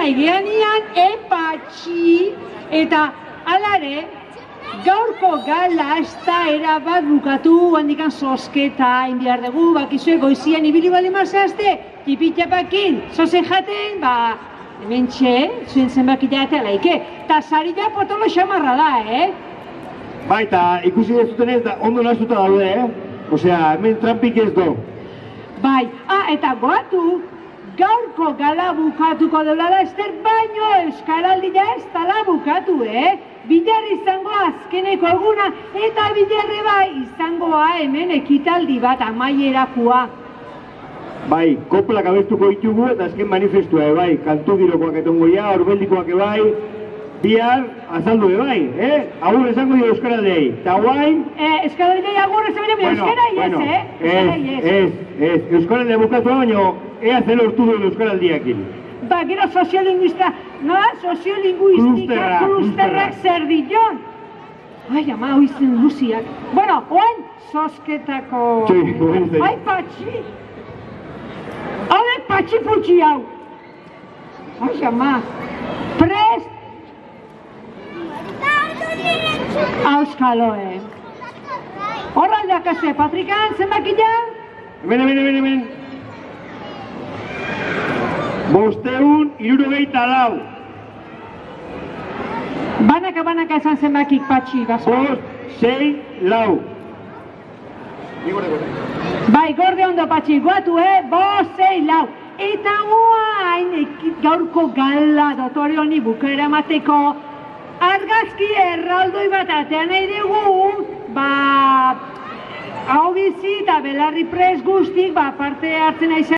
nahi geanian, Patxi, eta alare, gaurko gala ez da erabat bukatu, handikan sosketa, behar dugu, bakizue goizian ibili bali marzazte, tipitxapakin, zozen jaten, hemen txe, zuen zenbakitea eta laike, eta sarila potolo xamarra da, Baita, ikusi ez zuten ez da, ondo nazuta daude, Osea, hemen trampik ez do. Bai, eta goatu, gaurko gala bukatuko deulala ester, baino Euskaraldia ez dala bukatu, Bilarri izango azkeneko eguna, eta bilarri bai izangoa hemen ekitaldi bat amaierakoa. Bai, koplak abestuko ditugu eta azken manifestua, bai, kantu girokoak etongo ja, orbeldikoak bai, bihar azaldu bai, agur esango dio Euskaraldei, eta guain... Euskaraldei agur esan baina Euskarai ez, Euskaraldea bukatu baino, ea zen lortu duen Euskaraldiakin. Gero soziolinguista, soziolinguistika klusterrak zer dion. Ai, ama, hoizen luziak. Bueno, oain, sosketako... Ai, Patxi! Hale, Patxi putxi hau! Ai, ama, prest! Auskalo, Horra aldakazue, Patrikan, zenbakila? Hemen. 564. Banaka esan zenbakik, Patxi, bazo. 564. Bai, gorde ondo, Patxi, guatu, 564. Eta guain, gaurko gala dotore honi bukera mateko, argazki erraldoi bat atean nahi dugu, hau bizi eta belarri prez guztik, parte hartzen aizen.